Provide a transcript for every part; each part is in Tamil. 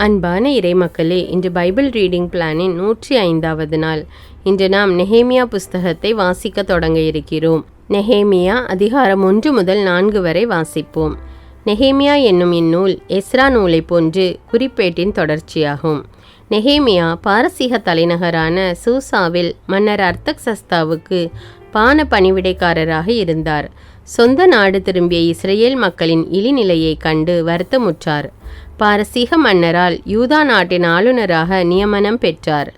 அன்பான இறைமக்களே, இன்று பைபிள் ரீடிங் பிளானின் 105வது நாள். இன்று நாம் நெஹேமியா புஸ்தகத்தை வாசிக்க தொடங்க இருக்கிறோம். நெஹேமியா அதிகாரம் 1 முதல் 4 வரை வாசிப்போம். நெஹேமியா என்னும் இந்நூல் எஸ்ரா நூலை போன்று குறிப்பேட்டின் தொடர்ச்சியாகும். நெஹேமியா பாரசீக தலைநகரான சூசாவில் மன்னர் அர்தக்சஸ்தாவுக்கு பான பணிவிடைக்காரராக இருந்தார். சொந்த நாடு திரும்பிய இஸ்ரேல் மக்களின் இழிநிலையை கண்டு வருத்தமுற்றார். பாரசீக மன்னரால் யூதா நாட்டின் ஆளுநராக நியமனம் பெற்றார்.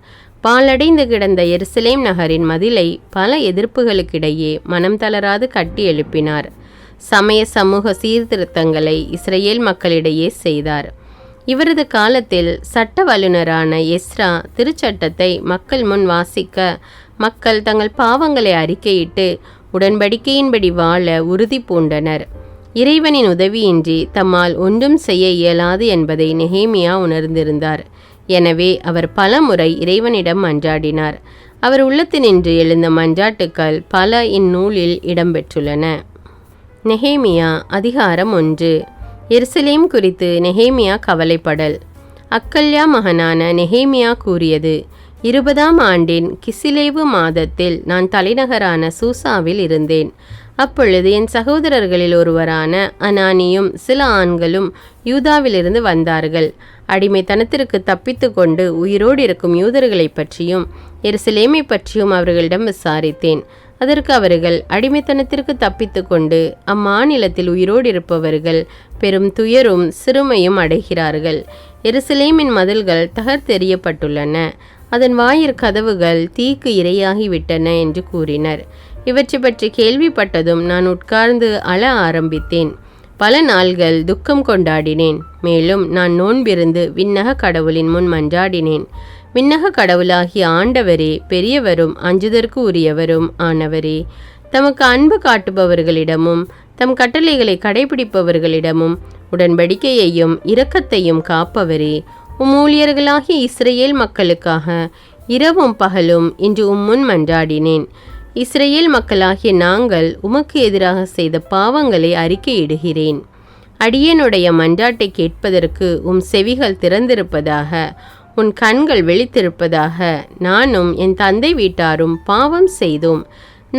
பாழடைந்து கிடந்த எருசலேம் நகரின் மதிலை பல எதிர்ப்புகளுக்கிடையே மனம் தளராது கட்டி எழுப்பினார். சமய சமூக சீர்திருத்தங்களை இஸ்ரேல் மக்களிடையே செய்தார். இவரது காலத்தில் சட்ட வல்லுநரான எஸ்ரா திருச்சட்டத்தை மக்கள் முன் வாசிக்க மக்கள் தங்கள் பாவங்களை அறிக்கையிட்டு உடன்படிக்கையின்படி வாழ உறுதி பூண்டனர். இறைவனின் உதவியின்றி தம்மால் ஒன்றும் செய்ய இயலாது என்பதை நெஹேமியா உணர்ந்திருந்தார். எனவே அவர் பல முறை இறைவனிடம் மன்றாடினார். அவர் உள்ளத்தினின்று எழுந்த மன்றாட்டுக்கள் பல இந்நூலில் இடம்பெற்றுள்ளன. நெஹேமியா அதிகாரம் 1. எருசலேம் குறித்து நெஹேமியா கவலைப்படல். அக்கல்யா மகனான நெஹேமியா கூறியது: 20ஆம் ஆண்டின் கிசிலேவு மாதத்தில் நான் தலைநகரான சூசாவில் இருந்தேன். அப்பொழுது என் சகோதரர்களில் ஒருவரான அனானியும் சில ஆண்களும் யூதாவிலிருந்து வந்தார்கள். அடிமைத்தனத்திற்கு தப்பித்து கொண்டு உயிரோடு இருக்கும் யூதர்களை பற்றியும் எருசலேமை பற்றியும் அவர்களிடம் விசாரித்தேன். அதற்கு அவர்கள், அடிமைத்தனத்திற்கு தப்பித்து கொண்டு அம்மாநிலத்தில் உயிரோடு இருப்பவர்கள் பெரும் துயரும் சிறுமையும் அடைகிறார்கள். எருசலேமின் மதில்கள் தகர்த்தெறியப்பட்டுள்ளன, அதன் வாயிற் கதவுகள் தீக்கு இரையாகிவிட்டன என்று கூறினர். இவற்றை பற்றி கேள்விப்பட்டதும் நான் உட்கார்ந்து அழ ஆரம்பித்தேன். பல நாள்கள் துக்கம் கொண்டாடினேன். மேலும் நான் நோன்பிருந்து விண்ணக கடவுளின் முன் மன்றாடினேன். விண்ணக கடவுளாகிய ஆண்டவரே, பெரியவரும் அஞ்சுதற்கு உரியவரும் ஆனவரே, தமக்கு அன்பு காட்டுபவர்களிடமும் தம் கட்டளைகளை கடைபிடிப்பவர்களிடமும் உடன்படிக்கையையும் இரக்கத்தையும் காப்பவரே, ஊழியர்களாகிய இஸ்ரேல் மக்களுக்காக இரவும் பகலும் இன்று முன் மன்றாடினேன். இஸ்ரேல் மக்களாகிய நாங்கள் உமக்கு எதிராக செய்த பாவங்களை அறிக்கையிடுகிறேன். அடியேனுடைய மன்றாட்டை கேட்பதற்கு செவிகள் திறந்திருப்பதாக, உன் கண்கள் விழித்திருப்பதாக. நானும் என் தந்தை வீட்டாரும் பாவம் செய்தோம்.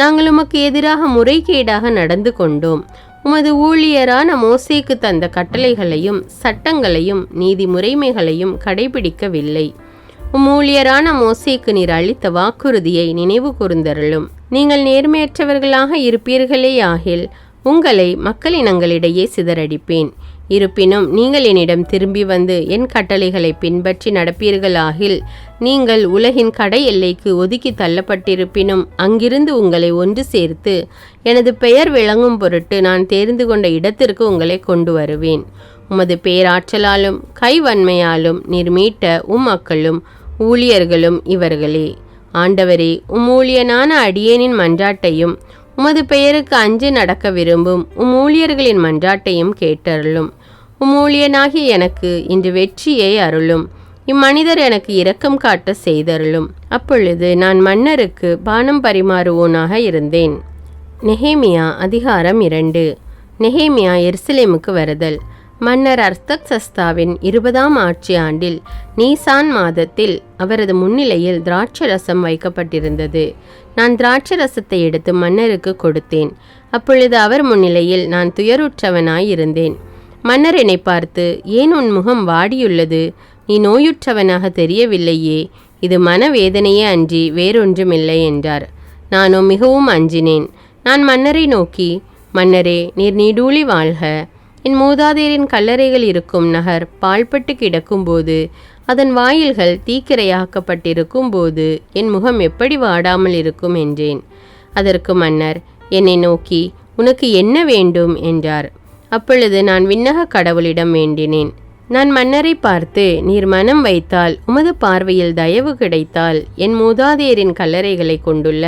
நாங்கள் உமக்கு எதிராக முறைகேடாக நடந்து கொண்டோம். உமது ஊழியரான மோசேக்கு தந்த கட்டளைகளையும் சட்டங்களையும் நீதி முறைமைகளையும் கடைபிடிக்கவில்லை. ஊழியரான மோசேக்கு நீர் அளித்த வாக்குறுதியை நினைவு கூர்ந்தருளும். நீங்கள் நேர்மையற்றவர்களாக இருப்பீர்களேயாகில் உங்களை மக்களினங்களிடையே சிதறடிப்பேன். இருப்பினும் நீங்கள் என்னிடம் திரும்பி வந்து என் கட்டளைகளை பின்பற்றி நடப்பீர்களாகில் நீங்கள் உலகின் கடை எல்லைக்கு ஒதுக்கி தள்ளப்பட்டிருப்பினும் அங்கிருந்து உங்களை ஒன்று சேர்த்து எனது பெயர் விளங்கும் பொருட்டு நான் தேர்ந்து கொண்ட இடத்திற்கு உங்களை கொண்டு வருவேன். உமது பேராற்றலாலும் கைவன்மையாலும் நீர் மீட்ட மக்களும் ஊழியர்களும் இவர்களே. ஆண்டவரே, ஊழியனான அடியேனின் மன்றாட்டையும் உமது பெயருக்கு அஞ்சு நடக்க விரும்பும் ஊழியர்களின் மன்றாட்டையும் கேட்டருளும். ஊழியனாகிய எனக்கு இன்று வெற்றியை அருளும். இம்மனிதர் எனக்கு இரக்கம் காட்ட செய்தருளும். அப்பொழுது நான் மன்னருக்கு பானம் பரிமாறுவோனாக இருந்தேன். நெஹேமியா அதிகாரம் 2. நெஹேமியா எருசலேமுக்கு வருதல். மன்னர் அர்தக்சஸ்தாவின் 20ஆம் ஆட்சி ஆண்டில் நீசான் மாதத்தில் அவரது முன்னிலையில் திராட்சரசம் வைக்கப்பட்டிருந்தது. நான் திராட்சரசத்தை எடுத்து மன்னருக்கு கொடுத்தேன். அப்பொழுது அவர் முன்னிலையில் நான் துயருற்றவனாயிருந்தேன். மன்னர் என்னை பார்த்து, ஏன் உன் முகம் வாடியுள்ளது? நீ நோயுற்றவனாக தெரியவில்லையே. இது மனவேதனையே அன்றி வேறொன்றுமில்லை என்றார். நானும் மிகவும் அஞ்சினேன். நான் மன்னரை நோக்கி, மன்னரே, நீர் நீடூழி வாழ்க. என் மூதாதையரின் கல்லறைகள் இருக்கும் நகர் பாழ்பட்டு கிடக்கும்போது, அதன் வாயில்கள் தீக்கிரையாக்கப்பட்டிருக்கும் போது என் முகம் எப்படி வாடாமல் இருக்கும் என்றேன். அதற்கு மன்னர் என்னை நோக்கி, உனக்கு என்ன வேண்டும் என்றார். அப்பொழுது நான் விண்ணக கடவுளிடம் வேண்டினேன். நான் மன்னரை பார்த்து, நீர் மனம் வைத்தால், உமது பார்வையில் தயவு கிடைத்தால், என் மூதாதையரின் கல்லறைகளை கொண்டுள்ள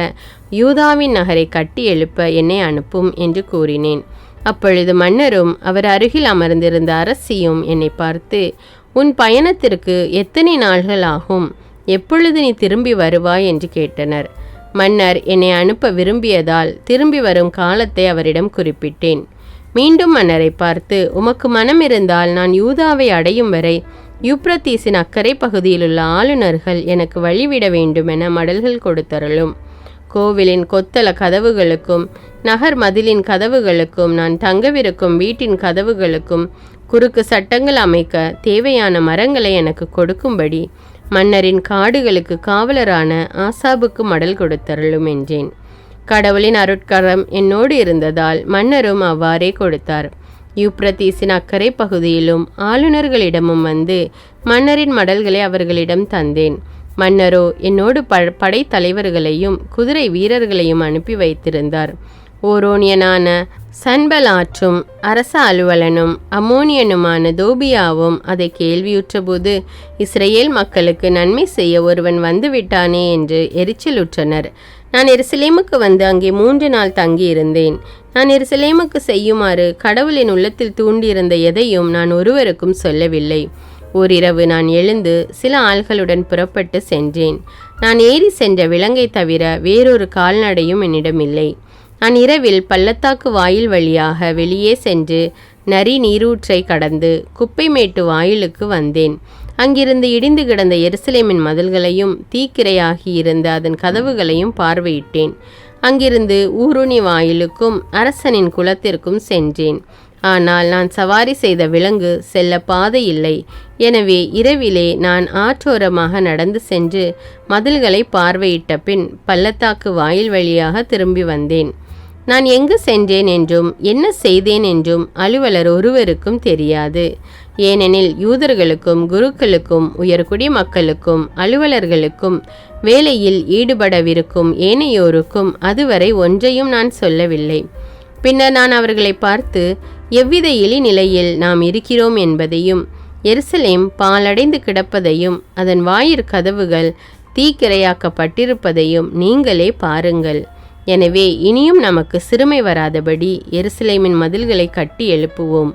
யூதாவின் நகரை கட்டி எழுப்ப என்னை அனுப்பும் என்று கூறினேன். அப்பொழுது மன்னரும் அவர் அருகில் அமர்ந்திருந்த அரசியும் என்னை பார்த்து, உன் பயணத்திற்கு எத்தனை நாள்கள் ஆகும்? எப்பொழுது நீ திரும்பி வருவாய் என்று கேட்டனர். மன்னர் என்னை அனுப்ப விரும்பியதால் திரும்பி வரும் காலத்தை அவரிடம் குறிப்பிட்டேன். மீண்டும் மன்னரை பார்த்து, உமக்கு மனம் இருந்தால் நான் யூதாவை அடையும் வரை யூப்ரத்தீசின் அக்கறை பகுதியிலுள்ள ஆளுநர்கள் எனக்கு வழிவிட வேண்டுமென மடல்கள் கொடுத்தருளும். கோவிலின் கொத்தள கதவுகளுக்கும் நகர் மதிலின் கதவுகளுக்கும் நான் தங்கவிருக்கும் வீட்டின் கதவுகளுக்கும் குறுக்கு சட்டங்கள் அமைக்க தேவையான மரங்களை எனக்கு கொடுக்கும்படி மன்னரின் காடுகளுக்கு காவலரான ஆசாபுக்கு மடல் கொடுத்தருளும் என்றேன். கடவுளின் அருட்கரம் என்னோடு இருந்ததால் மன்னரும் அவ்வாறே கொடுத்தார். யூப்ரத்தீசின் அக்கறை பகுதியிலும் ஆளுநர்களிடமும் வந்து மன்னரின் மடல்களை அவர்களிடம் தந்தேன். மன்னரோ என்னோடு படை தலைவர்களையும் குதிரை வீரர்களையும் அனுப்பி வைத்திருந்தார். ஓரோனியனான சன்பலாற்றும் அரச அலுவலனும் அம்மோனியனுமான தோபியாவும் அதை கேள்வியுற்றபோது, இஸ்ரேல் மக்களுக்கு நன்மை செய்ய ஒருவன் வந்துவிட்டானே என்று எரிச்சலுற்றனர். நான் எருசலேமுக்கு வந்து அங்கே 3 நாள் தங்கியிருந்தேன். நான் எருசலேமுக்கு செய்யுமாறு கடவுளின் உள்ளத்தில் தூண்டியிருந்த எதையும் நான் ஒருவருக்கும் சொல்லவில்லை. ஓரிரவு நான் எழுந்து சில ஆள்களுடன் புறப்பட்டு சென்றேன். நான் ஏறி சென்ற விலங்கை தவிர வேறொரு கால்நடையும் என்னிடமில்லை. நான் இரவில் பள்ளத்தாக்கு வாயில் வழியாக வெளியே சென்று நரி நீரூற்றை கடந்து குப்பைமேட்டு வாயிலுக்கு வந்தேன். அங்கிருந்து இடிந்து கிடந்த எருசலேமின் மதில்களையும் தீக்கிரையாகி இருந்த அதன் கதவுகளையும் பார்வையிட்டேன். அங்கிருந்து ஊருணி வாயிலுக்கும் அரசனின் குலத்திற்கும் சென்றேன். ஆனால் நான் சவாரி செய்த விலங்கு செல்ல பாதை இல்லை. எனவே இரவிலே நான் ஆற்றோரமாக நடந்து சென்று மதில்களை பார்வையிட்ட பின் பள்ளத்தாக்கு வாயில் வழியாக திரும்பி வந்தேன். நான் எங்கு சென்றேன் என்றும் என்ன செய்தேன் என்றும் அலுவலர் ஒருவருக்கும் தெரியாது. ஏனெனில் யூதர்களுக்கும் குருக்களுக்கும் உயர்குடி மக்களுக்கும் அலுவலர்களுக்கும் வேலையில் ஈடுபடவிருக்கும் ஏனையோருக்கும் அதுவரை ஒன்றையும் நான் சொல்லவில்லை. பின்னர் நான் அவர்களை பார்த்து எவ்வித இழிநிலையில் நாம் இருக்கிறோம் என்பதையும் எருசலேம் பாழடைந்து கிடப்பதையும் அதன் வாயிற் கதவுகள் தீக்கிரையாக்கப்பட்டிருப்பதையும் நீங்களே பாருங்கள். எனவே இனியும் நமக்கு சிறுமை வராதபடி எருசலேமின் மதில்களை கட்டி எழுப்புவோம்,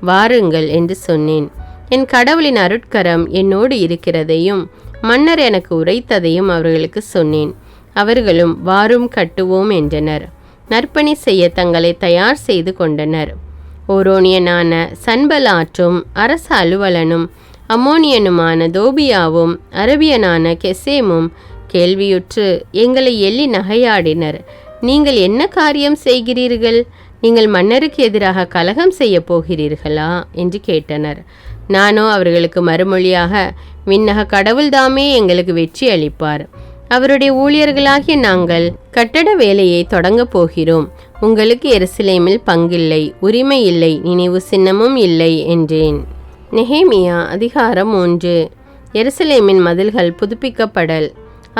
வாருங்கள் என்று சொன்னேன். என் கடவுளின் அருட்கரம் என்னோடு இருக்கிறதையும் மன்னர் எனக்கு உரைத்ததையும் அவர்களுக்கு சொன்னேன். அவர்களும் வாரும் கட்டுவோம் என்றனர். நற்பணி செய்ய தங்களை தயார் செய்து கொண்டனர். ஓரோனியனான சன்பலாற்றும் அரச அலுவலனும் அம்மோனியனுமான தோபியாவும் அரபியனான கெசேமும் கேள்வியுற்று எங்களை எள்ளி நகையாடினர். நீங்கள் என்ன காரியம் செய்கிறீர்கள்? நீங்கள் மன்னருக்கு எதிராக கலகம் செய்ய போகிறீர்களா என்று கேட்டனர். நானோ அவர்களுக்கு மறுமொழியாக, விண்ணக கடவுள்தாமே எங்களுக்கு வெற்றி அளிப்பார். அவருடைய ஊழியர்களாகிய நாங்கள் கட்டட வேலையை தொடங்கப் போகிறோம். உங்களுக்கு எருசலேமில் பங்கில்லை, உரிமை இல்லை, நினைவு சின்னமும் இல்லை என்றேன். நெஹேமியா அதிகாரம் 1. எருசலேமின் மதில்கள் புதுப்பிக்கப்படல்.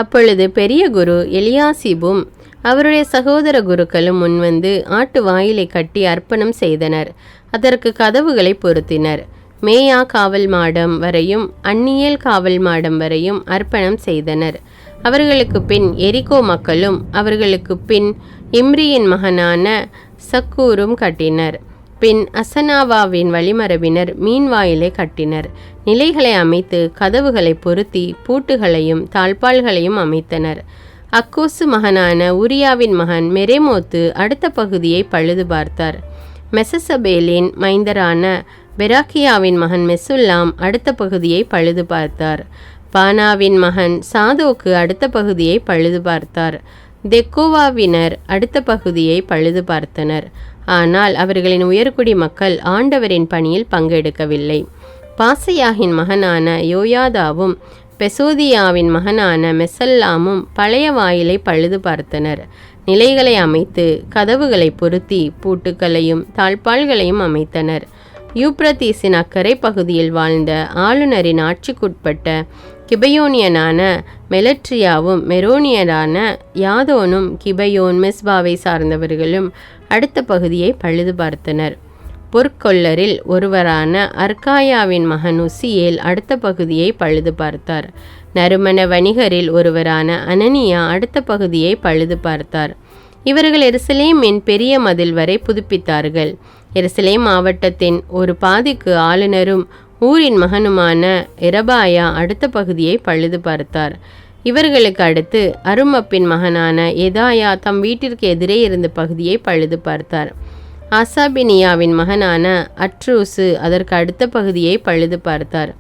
அப்பொழுது பெரிய குரு எலியாசிபும் அவருடைய சகோதர குருக்களும் முன்வந்து ஆட்டு வாயிலை கட்டி அர்ப்பணம் செய்தனர். அதற்கு கதவுகளை பொருத்தினர். மேயா காவல் மாடம் வரையும் அந்நியேல் காவல் மாடம் வரையும் அர்ப்பணம் செய்தனர். அவர்களுக்கு பின் எரிகோ மக்களும் அவர்களுக்கு பின் இம்ரியின் மகனான சக்கூரும் கட்டினர். பின் அசனாவாவின் வழிமரபினர் மீன்வாயிலை கட்டினர். நிலைகளை அமைத்து கதவுகளை பொருத்தி பூட்டுகளையும் தாழ்பால்களையும் அமைத்தனர். அக்கோசு மகனான உரியாவின் மகன் மெரேமோத்து அடுத்த பகுதியை பழுது பார்த்தார். மெசசபேலின் மைந்தரான பெராக்கியாவின் மகன் மெசுல்லாம் அடுத்த பகுதியை பழுது பார்த்தார். பானாவின் மகன் சாதோக்கு அடுத்த பகுதியை பழுது பார்த்தார். தெக்கோவாவினர் அடுத்த பகுதியை பழுது பார்த்தனர். ஆனால் அவர்களின் உயர்குடி மக்கள் ஆண்டவரின் பணியில் பங்கெடுக்கவில்லை. பாசையாகின் மகனான யோயாதாவும் பெசோதியாவின் மகனான மெசல்லாமும் பழைய வாயிலை பழுது பார்த்தனர். நிலைகளை அமைத்து கதவுகளை பொருத்தி பூட்டுக்களையும் தாழ்பால்களையும் அமைத்தனர். யூப்ரத்தீசின் அக்கறை பகுதியில் வாழ்ந்த ஆளுநரின் ஆட்சிக்குட்பட்ட கிபயோனியனான மெலட்ரியாவும் மெரோனியரான யாதோனும் கிபயோன் மெஸ்பாவை சார்ந்தவர்களும் அடுத்த பகுதியை பழுது பார்த்தனர். பொற்கொள்ளரில் ஒருவரான அர்காயாவின் மகன் உசியேல் அடுத்த பகுதியை பழுது பார்த்தார். நறுமண வணிகரில் ஒருவரான அனனியா அடுத்த பகுதியை பழுது பார்த்தார். இவர்கள் எருசலேமின் பெரிய மதில் வரை புதுப்பித்தார்கள். எருசலேம் மாவட்டத்தின் ஒரு பாதிக்கு ஆளுநரும் ஊரின் மகனுமான எரபாயா அடுத்த பகுதியை பழுது பார்த்தார். இவர்களுக்கு அடுத்து அருமப்பின் மகனான எதாயா தம் வீட்டிற்கு எதிரே இருந்த பகுதியை பழுது பார்த்தார். ஆசாபினியாவின் மகனான அட்ரூசு அதற்கு அடுத்த பகுதியை பழுது பார்த்தார்.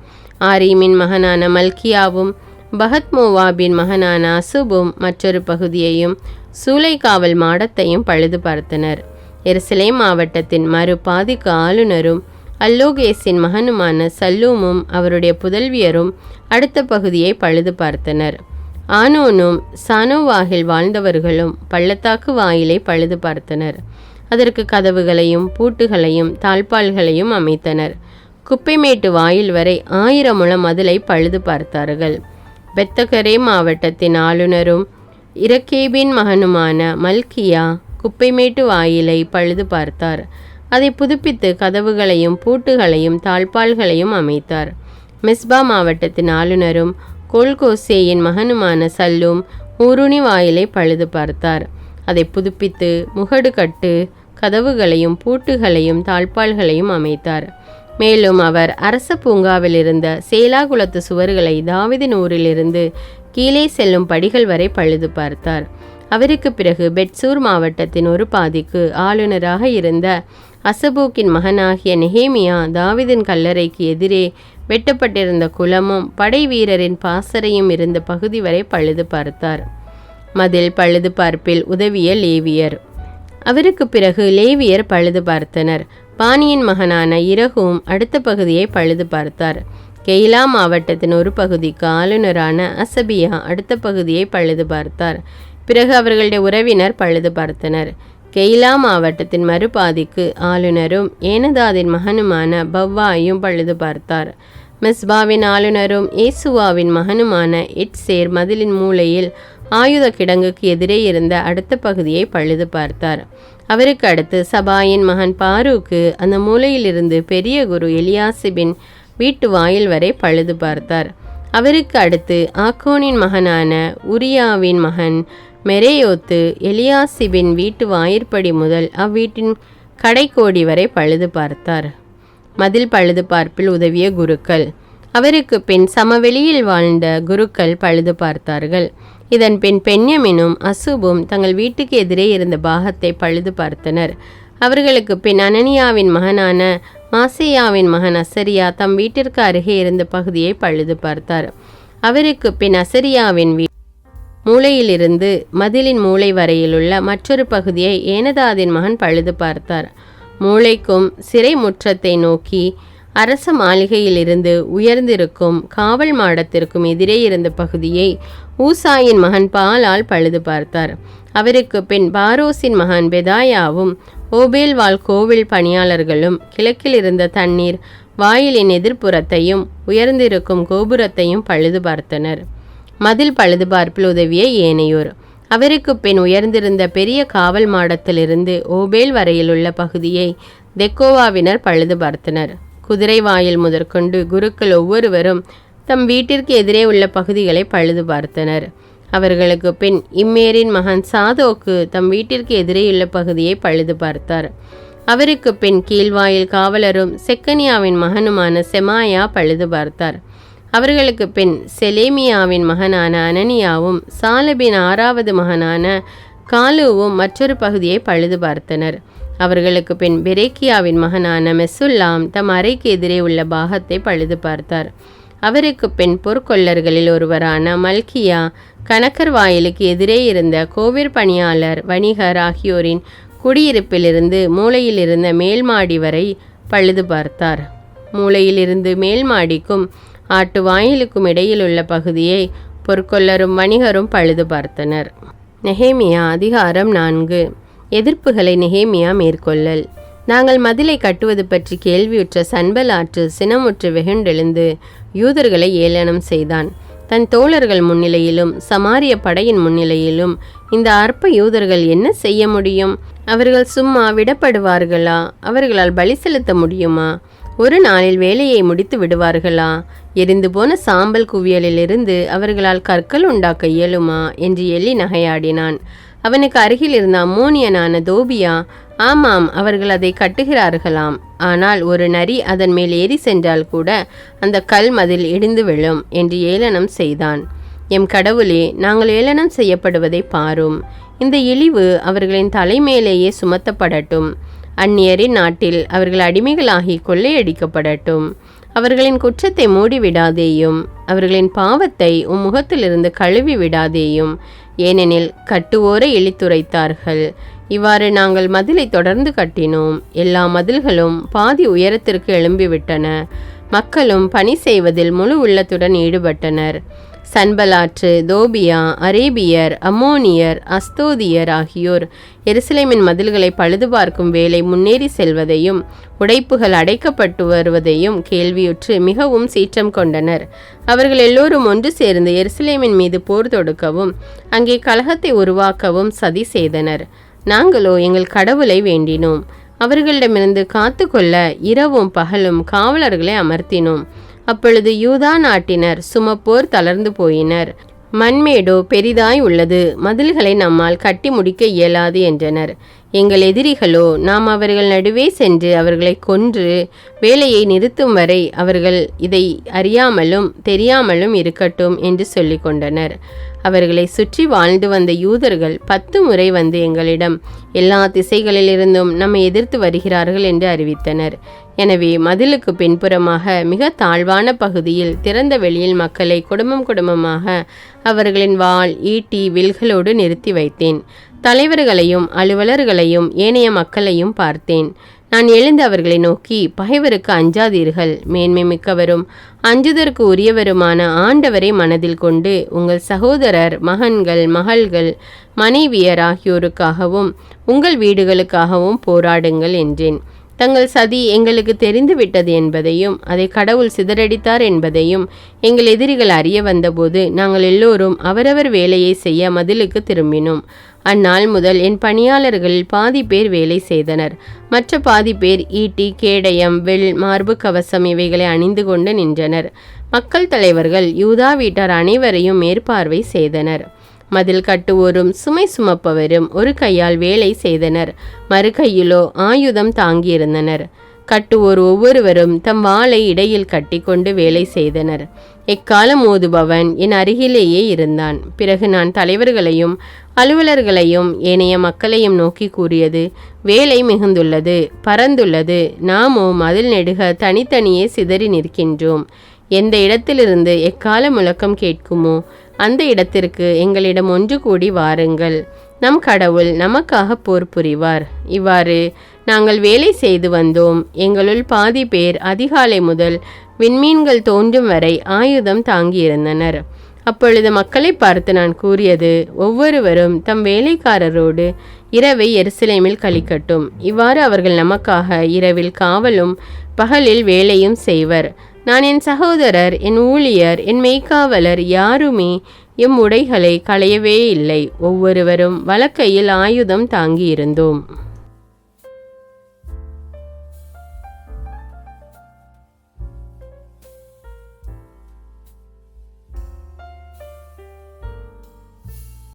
ஆரீமின் மகனான மல்கியாவும் பகத்மோவாபின் மகனான அசுபும் மற்றொரு பகுதியையும் சூளைக்காவல் மாடத்தையும் பழுது பார்த்தனர். எருசலேம் மாவட்டத்தின் மறு பாதிக்கு ஆளுநரும் அல்லோகேசின் மகனுமான சல்லூமும் அவருடைய புதல்வியரும் அடுத்த பகுதியை பழுது பார்த்தனர். ஆனோனும் சானோவாகில் வாழ்ந்தவர்களும் பள்ளத்தாக்கு வாயிலை பழுது பார்த்தனர். அதற்கு கதவுகளையும் பூட்டுகளையும் தாழ்பால்களையும் அமைத்தனர். குப்பைமேட்டு வாயில் வரை 1000 முழம் மதிலை பழுது பார்த்தார்கள். பெத்தகரே மாவட்டத்தின் ஆளுநரும் இரக்கேபின் மகனுமான மல்கியா குப்பைமேட்டு வாயிலை பழுது பார்த்தார். அதை புதுப்பித்து கதவுகளையும் பூட்டுகளையும் தாழ்பால்களையும் அமைத்தார். மிஸ்பா மாவட்டத்தின் ஆளுநரும் கோல்கோசேயின் மகனுமான சல்லூம் ஊருணி வாயிலை பழுது பார்த்தார். அதை புதுப்பித்து முகடு கட்டு கதவுகளையும் பூட்டுகளையும் தாழ்பால்களையும் அமைத்தார். மேலும் அவர் அரச பூங்காவில் இருந்த சேலாகுளத்து சுவர்களை தாவீதின் ஊரிலிருந்து கீழே செல்லும் படிகள் வரை பழுது பார்த்தார். அவருக்கு பிறகு பெட்சூர் மாவட்டத்தின் ஒரு பாதிக்கு ஆளுநராக இருந்த அசபூக்கின் மகனாகிய நெஹேமியா தாவீதின் கல்லறைக்கு எதிரே வெட்டப்பட்டிருந்த குளமும் படை வீரரின் பாசறையும் இருந்த பகுதி வரை பழுது பார்த்தார். மதில் பழுது பார்ப்பில் உதவிய லேவியர். அவருக்கு பிறகு லேவியர் பழுது பார்த்தனர். பானியின் மகனான இரகும் அடுத்த பகுதியை பழுது பார்த்தார். கெய்லா மாவட்டத்தின் ஒரு பகுதிக்கு ஆளுநரான அசபியா அடுத்த பகுதியை பழுது பார்த்தார். பிறகு அவர்களுடைய உறவினர் பழுது பார்த்தனர். கெய்லா மாவட்டத்தின் மறுபாதிக்கு ஆளுநரும் ஏனதாதின் மகனுமான பவ்வாயும் பழுது பார்த்தார். மிஸ்பாவின் ஆளுநரும் ஏசுவாவின் மகனுமான இட்சேர் மதிலின் மூலையில் ஆயுத கிடங்குக்கு எதிரே இருந்த அடுத்த பகுதியை பழுது பார்த்தார். அவருக்கு அடுத்து சபாயின் மகன் பாரூக்கு அந்த மூலையிலிருந்து பெரிய குரு எலியாசிபின் வீட்டு வாயில் வரை பழுது பார்த்தார். அவருக்கு அடுத்து ஆக்கோனின் மகனான உரியாவின் மகன் மெரேயோத்து எலியாசிபின் வீட்டு வாயிற்படி முதல் அவ்வீட்டின் கடைக்கோடி வரை பழுது பார்த்தார். மதில் பழுது பார்ப்பில் உதவிய குருக்கள். அவருக்கு பின் சமவெளியில் வாழ்ந்த குருக்கள் பழுது பார்த்தார்கள். இதன் பின் பென்யமினும் அசுபும் தங்கள் வீட்டுக்கு எதிரே இருந்த பாகத்தை பழுது பார்த்தனர். அவர்களுக்கு பின் அனனியாவின் மகனான மாசேயாவின் மகன் அசரியா தம் வீட்டிற்கு அருகே இருந்த பகுதியை பழுது பார்த்தார். அவருக்கு பின் அசரியாவின் மூலையிலிருந்து மதிலின் மூளை வரையிலுள்ள மற்றொரு பகுதியை ஏனதாதின் மகன் பழுது பார்த்தார். மூளைக்கும் சிறை முற்றத்தை நோக்கி அரச மாளிகையிலிருந்து உயர்ந்திருக்கும் காவல் மாடத்திற்கும் எதிரே இருந்த பகுதியை ஊசாயின் மகன் பாலால் பழுது பார்த்தார். அவருக்கு பின் பாரோசின் மகன் பெதாயாவும் ஓபேல்வால் கோவில் பணியாளர்களும் கிழக்கில் இருந்த தண்ணீர் வாயிலின் எதிர்ப்புறத்தையும் உயர்ந்திருக்கும் கோபுரத்தையும் பழுது பார்த்தனர். மதில் பழுது பார்ப்பில் உதவிய ஏனையோர். அவருக்கு பின் உயர்ந்திருந்த பெரிய காவல் மாடத்திலிருந்து ஓபேல் வரையிலுள்ள பகுதியை தெக்கோவாவினர் பழுது பார்த்தனர். குதிரை வாயில் முதற்கொண்டு குருக்கள் ஒவ்வொருவரும் தம் வீட்டிற்கு எதிரே உள்ள பகுதிகளை பழுது பார்த்தனர். அவர்களுக்கு பின் இம்மேரின் மகன் சாதோக்கு தம் வீட்டிற்கு எதிரேயுள்ள பகுதியை பழுது பார்த்தார். அவருக்கு பின் கீழ்வாயில் காவலரும் செக்கனியாவின் மகனுமான செமாயா பழுது பார்த்தார். அவர்களுக்கு பின் செலேமியாவின் மகனான அனனியாவும் சாலபின் 6வது மகனான காலுவும் மற்றொரு பகுதியை பழுது பார்த்தனர். அவர்களுக்கு பின் பெரேக்கியாவின் மகனான மெசுல்லாம் தம் அறைக்கு எதிரே உள்ள பாகத்தை பழுது பார்த்தார். அவருக்கு பின் பொற்கொள்ளர்களில் ஒருவரான மல்கியா கணக்கர் வாயிலுக்கு எதிரே இருந்த கோவிற் பணியாளர் வணிகர் ஆகியோரின் குடியிருப்பிலிருந்து மூலையில் இருந்த மேல்மாடி வரை பழுது பார்த்தார். மூலையிலிருந்து மேல்மாடிக்கும் ஆட்டு வாயிலுக்கும் இடையில் உள்ள பகுதியை பொற்கொள்ளரும் வணிகரும் பழுது பார்த்தனர். நெஹேமியா அதிகாரம் 4. எதிர்ப்புகளை நெஹேமியா மேற்கொள்ளல். நாங்கள் மதிலை கட்டுவது பற்றி கேள்வியுற்ற சன்பலாற்று சினமுற்று வெகுண்டெழுந்து யூதர்களை ஏளனம் செய்தான். தன் தோழர்கள் முன்னிலையிலும் சமாரிய படையின் முன்னிலையிலும் இந்த அற்ப யூதர்கள் என்ன செய்ய முடியும்? அவர்கள் சும்மா விடப்படுவார்களா? அவர்களால் பலி செலுத்த முடியுமா? ஒரு நாளில் வேலையை முடித்து விடுவார்களா? எரிந்து போன சாம்பல் குவியலிலிருந்து அவர்களால் கற்கள் உண்டாக்க இயலுமா என்று எள்ளி நகையாடினான். அவனுக்கு அருகில் இருந்த அம்மோனியனான தோபியா, ஆமாம், அவர்கள் அதை கட்டுகிறார்களாம். ஆனால் ஒரு நரி அதன் மேல் ஏறி சென்றால் கூட அந்த கல் மதில் இடிந்து விழும் என்று ஏளனம் செய்தான். எம் கடவுளே, நாங்கள் ஏளனம் செய்யப்படுவதை பாரும். இந்த இழிவு அவர்களின் தலைமேலேயே சுமத்தப்படட்டும். அந்நியரின் நாட்டில் அவர்கள் அடிமைகளாகி கொள்ளையடிக்கப்படட்டும். அவர்களின் குற்றத்தை மூடிவிடாதேயும், அவர்களின் பாவத்தை உம் முகத்திலிருந்து கழுவி விடாதேயும். ஏனெனில் கட்டுவோரை இழித்துரைத்தார்கள். இவ்வாறு நாங்கள் மதிலை தொடர்ந்து கட்டினோம். எல்லா மதில்களும் பாதி உயரத்திற்கு எழும்பிவிட்டன. மக்களும் பணி செய்வதில் முழு உள்ளத்துடன் ஈடுபட்டனர். சன்பலாற்று, தோபியா, அரேபியர், அம்மோனியர், அஸ்தோதியர் ஆகியோர் எருசலேமின் மதில்களை பழுது பார்க்கும் வேலை முன்னேறி செல்வதையும் உடைப்புகள் அடைக்கப்பட்டு வருவதையும் கேள்வியுற்று மிகவும் சீற்றம் கொண்டனர். அவர்கள் எல்லோரும் ஒன்று சேர்ந்து எருசலேமின் மீது போர் தொடுக்கவும் அங்கே கலகத்தை உருவாக்கவும் சதி செய்தனர். நாங்களோ எங்கள் கடவுளை வேண்டினோம். அவர்களிடமிருந்து காத்து கொள்ள இரவும் பகலும் காவலர்களை அமர்த்தினோம். அப்பொழுது யூதா நாட்டினர் சுமப்போர் தளர்ந்து போயினர். மண்மேடோ பெரிதாய் உள்ளது, மதில்களை நம்மால் கட்டி முடிக்க இயலாது என்றனர். எங்கள் எதிரிகளோ நாம் அவர்கள் நடுவே சென்று அவர்களை கொன்று வேலையை நிறுத்தும் வரை அவர்கள் இதை அறியாமலும் தெரியாமலும் இருக்கட்டும் என்று சொல்லி கொண்டனர். அவர்களை சுற்றி வாழ்ந்து வந்த யூதர்கள் 10 முறை வந்து எங்களிடம் எல்லா திசைகளிலிருந்தும் நம்மை எதிர்த்து வருகிறார்கள் என்று அறிவித்தனர். எனவே மதிலுக்கு பின்புறமாக மிக தாழ்வான பகுதியில் திறந்த வெளியில் மக்களை குடும்பமாக அவர்களின் வாள், ஈட்டி, வில்களோடு நிறுத்தி வைத்தேன். தலைவர்களையும் அலுவலர்களையும் ஏனைய மக்களையும் பார்த்தேன். நான் எழுந்து அவர்களை நோக்கி, பகைவருக்கு அஞ்சாதீர்கள், மேன்மை மிக்கவரும் அஞ்சுதற்கு உரியவருமான ஆண்டவரை மனதில் கொண்டு உங்கள் சகோதரர், மகன்கள், மகள்கள், மனைவியர் ஆகியோருக்காகவும் உங்கள் வீடுகளுக்காகவும் போராடுங்கள் என்றேன். தங்கள் சதி எங்களுக்கு தெரிந்துவிட்டது என்பதையும் அதை கடவுள் சிதறடித்தார் என்பதையும் எங்கள் எதிரிகள் அறிய வந்தபோது நாங்கள் எல்லோரும் அவரவர் வேலையை செய்ய மதிலுக்கு திரும்பினோம். அந்நாள் முதல் என் பணியாளர்களில் பாதி பேர் வேலை செய்தனர். மற்ற பாதி பேர் ஈட்டி, கேடயம், வில், மார்பு கவசம் இவைகளை அணிந்து கொண்டு நின்றனர். மக்கள் தலைவர்கள் யூதா வீட்டார் அனைவரையும் மேற்பார்வை செய்தனர். மதில் கட்டுவோரும் சுமை சுமப்பவரும் ஒரு கையால் வேலை செய்தனர், மறு கையிலோ ஆயுதம் தாங்கியிருந்தனர். கட்டுவோர் ஒவ்வொருவரும் தம் வாளை இடையில் கட்டி கொண்டு வேலை செய்தனர். எக்காலம் ஓதுபவன் என் அருகிலேயே இருந்தான். பிறகு நான் தலைவர்களையும் அலுவலர்களையும் ஏனைய மக்களையும் நோக்கி கூறியது, வேலை மிகுந்துள்ளது, பரந்துள்ளது. நாமோ மதில் நெடுக தனித்தனியே சிதறி நிற்கின்றோம். எந்த இடத்திலிருந்து எக்கால முழக்கம் கேட்குமோ அந்த இடத்திற்கு எங்களிடம் ஒன்று கூடி வாருங்கள். நம் கடவுள் நமக்காக போர் புரிவார். இவ்வாறு நாங்கள் வேலை செய்து வந்தோம். எங்களுள் பாதி பேர் அதிகாலை முதல் விண்மீன்கள் தோன்றும் வரை ஆயுதம் தாங்கியிருந்தனர். அப்பொழுது மக்களை பார்த்து நான் கூறியது, ஒவ்வொருவரும் தம் வேலைக்காரரோடு இரவை எருசலேமில் கழிக்கட்டும். இவ்வாறு அவர்கள் நமக்காக இரவில் காவலும் பகலில் வேலையும் செய்வர். நான் என் சகோதரர், என் ஊழியர், என் மெய்க்காவலர் யாருமே எம் உடைகளை களையவே இல்லை. ஒவ்வொருவரும் வலக்கையில் ஆயுதம் தாங்கியிருந்தோம்.